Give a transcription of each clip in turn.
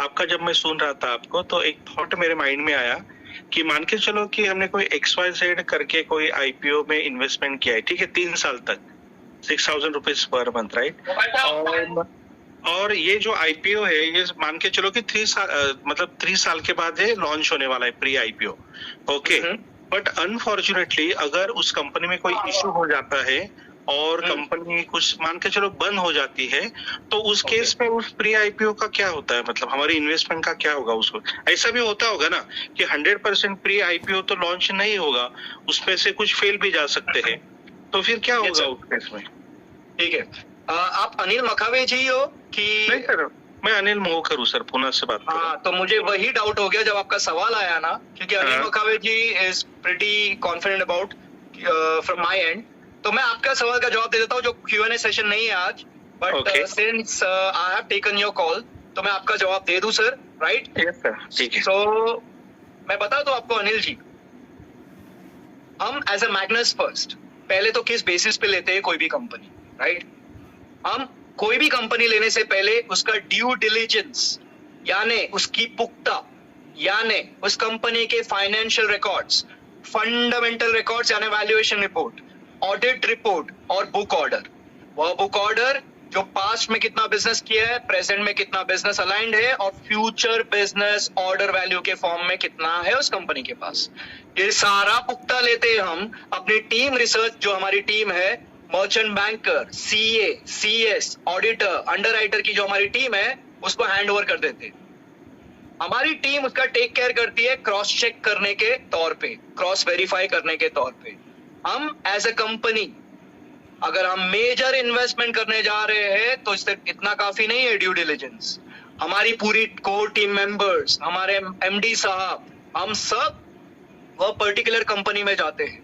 आपका जब मैं सुन रहा था आपको, तो एक थॉट मेरे माइंड में आया कि मान के चलो कि हमने कोई XYZ करके कोई आईपीओ में इन्वेस्टमेंट किया है, ठीक है, 3 साल तक, 6,000 रुपीज पर मंथ, राइट? और ये जो आईपीओ है, ये मान के चलो कि 3 साल के बाद ये लॉन्च होने वाला है, pre IPO, okay. But unfortunately अगर उस कंपनी में कोई इशू हो जाता है और कंपनी कुछ मान के चलो बंद हो जाती है, तो उस केस में उस प्री आईपीओ का क्या होता है, मतलब हमारी इन्वेस्टमेंट का क्या होगा? उसको ऐसा भी होता होगा ना कि 100% प्री आईपीओ तो लॉन्च नहीं होगा, उसमें से कुछ फेल भी जा सकते हैं, तो फिर क्या होगा उस केस में? ठीक है, आप अनिल मखावे जी हो कि? नहीं सर, मैं अनिल मोहकर हूँ सर, पुणे से बात कर रहा हूँ। हाँ, तो मुझे वही डाउट हो गया जब आपका सवाल आया ना, क्योंकि Anil Makhawe ji is pretty confident about from my end. तो मैं आपका सवाल का जवाब दे देता हूँ, जो Q&A सेशन नहीं है आज, but since I have taken your call, तो मैं आपका जवाब दे दूं सर, राइट? यस सर, ठीक है। सो मैं बता दूं आपको अनिल जी, हम एज अ मैग्नस फर्स्ट पहले तो किस बेसिस पे लेते हैं कोई भी कंपनी, राइट? हम कोई भी कंपनी लेने से पहले उसका ड्यू डिलिजेंस यानी उसकी पुख्ता, यानी उस कंपनी के फाइनेंशियल रिकॉर्ड्स, फंडामेंटल रिकॉर्ड्स यानी वैल्यूएशन रिपोर्ट, ऑडिट रिपोर्ट और बुक ऑर्डर। वह बुक ऑर्डर जो पास्ट में कितना बिजनेस किया है, प्रेजेंट में कितना बिजनेस अलाइंड है और फ्यूचर बिजनेस ऑर्डर वैल्यू के फॉर्म में कितना है उस कंपनी के पास, ये सारा पुख्ता लेते हैं हम। अपनी टीम रिसर्च जो हमारी टीम है, merchant banker, CA, CS, auditor, underwriter की जो हमारी टीम है, उसको हैंड ओवर कर देते हैं। हमारी टीम उसका टेक केयर करती है क्रॉस चेक करने के तौर पे, क्रॉस वेरीफाई करने के तौर पे। हम एज अ कंपनी अगर हम मेजर इन्वेस्टमेंट करने जा रहे हैं तो इससे इतना काफी नहीं है ड्यू डिलिजेंस। हमारी पूरी कोर टीम मेंबर्स, हमारे एमडी साहब, हम सब वह पर्टिकुलर कंपनी में जाते हैं।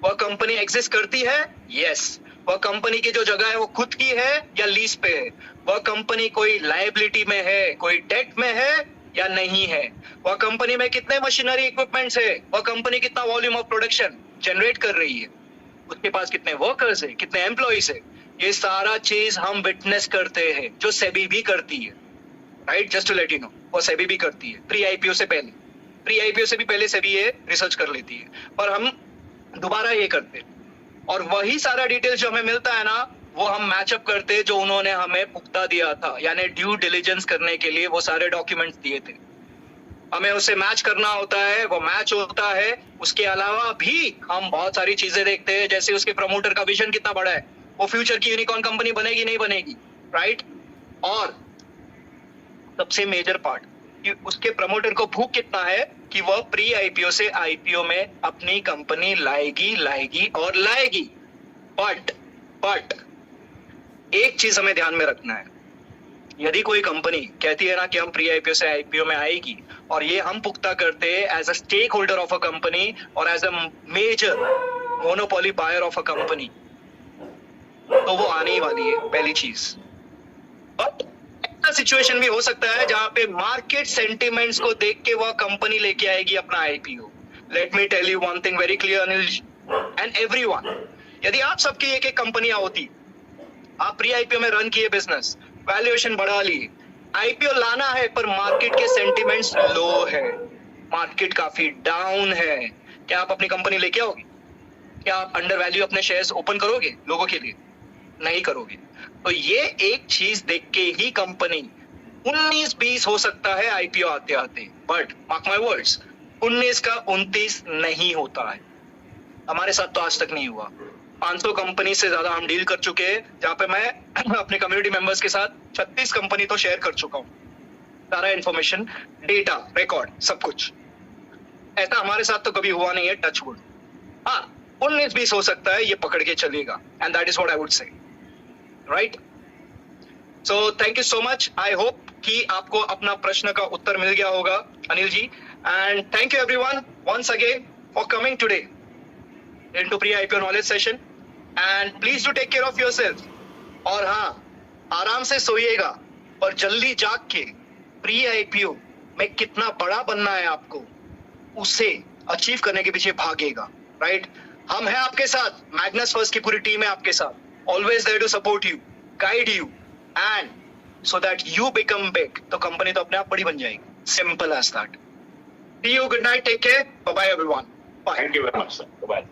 वह कंपनी एग्जिस्ट करती है, यस। वह कंपनी की जो जगह है वो खुद की है या लीज पे है। वह कंपनी कोई लायबिलिटी में है, कोई डेट में है या नहीं है। वह कंपनी में कितने मशीनरी इक्विपमेंट्स है, वह कंपनी कितना वॉल्यूम ऑफ प्रोडक्शन जनरेट कर रही है, उसके पास कितने वर्कर्स है, कितने एम्प्लॉइज है, ये सारा चीज हम विटनेस करते हैं, जो सेबी भी करती है, right? Just to let you know, वो सेबी भी करती है प्री आईपीओ से पहले। प्री आईपीओ से भी पहले सेबी ये रिसर्च कर लेती है, पर हम दोबारा ये करते हैं और वही सारा डिटेल्स जो हमें मिलता है ना, वो हम मैचअप करते हैं जो उन्होंने हमें पुख्ता दिया था, यानी ड्यू डिलिजेंस करने के लिए वो सारे डॉक्यूमेंट्स दिए थे, हमें उसे मैच करना होता है, वो मैच होता है। उसके अलावा भी हम बहुत सारी चीजें देखते हैं, जैसे उसके प्रमोटर का विजन कितना बड़ा है, वो फ्यूचर की यूनिकॉर्न कंपनी बनेगी नहीं बनेगी, राइट? और सबसे मेजर पार्ट कि उसके प्रमोटर को भूख कितना है कि वह प्री आईपीओ से आईपीओ में अपनी कंपनी लाएगी और लाएगी। बट एक चीज हमें ध्यान में रखना है, यदि कोई कंपनी कहती है ना कि हम प्री आईपीओ से आईपीओ में आएगी और ये हम पुख्ता करते हैं as a stakeholder of a company और as a major monopoly buyer of a company, तो वो आने ही वाली है, पहली चीज। बट ऐसा सिचुएशन भी हो सकता है जहां पे मार्केट सेंटिमेंट्स को देख के वह कंपनी लेके आएगी अपना IPO. Let me tell you one thing very clear Anil and everyone, यदि आप सबकी एक एक कंपनियां होती, आप प्री आईपीओ में रन किए बिजनेस, वैल्यूएशन बढ़ा ली, आईपीओ लाना है पर मार्केट के सेंटिमेंट्स लो है, मार्केट काफी डाउन है, क्या आप अपनी कंपनी लेके आओगे? क्या आप अंडर वैल्यू अपने शेयर्स ओपन करोगे लोगों के लिए? नहीं करोगे। तो ये एक चीज देख के ही कंपनी 19-20 हो सकता है आईपीओ आते आते, बट मार्क माय वर्ड्स, 19 का 29 नहीं होता है। हमारे साथ तो आज तक नहीं हुआ। 500 कंपनी से ज्यादा हम डील कर चुके हैं, जहां पे मैं अपने कम्युनिटी मेंबर्स के साथ 36 कंपनी तो शेयर कर चुका हूं, सारा इंफॉर्मेशन, डेटा, रिकॉर्ड, सब कुछ। ऐसा हमारे साथ तो कभी हुआ नहीं है, टच वुड। हाँ, 19-20 हो सकता है, ये पकड़ के चलेगा, and that is what I would say, right? So thank you so much. I hope कि आपको अपना प्रश्न का उत्तर मिल गया होगा Anil ji, and thank you everyone once again for coming today into pre-IPO knowledge session and please do take care of yourself। और हाँ, आराम से सोइएगा और जल्दी जाग के प्री आईपीओ में कितना बड़ा बनना है आपको, उसे अचीव करने के पीछे भागेगा, राइट? हम हैं आपके साथ, मैग्नस फर्स्ट की पूरी टीम है आपके साथ, always there to support you, guide you and so that you become big, तो कंपनी तो अपने आप बड़ी बन जाएगी. Simple as that. See you. Good night. Take care. Bye bye everyone. Bye. Thank you very much, sir. Bye.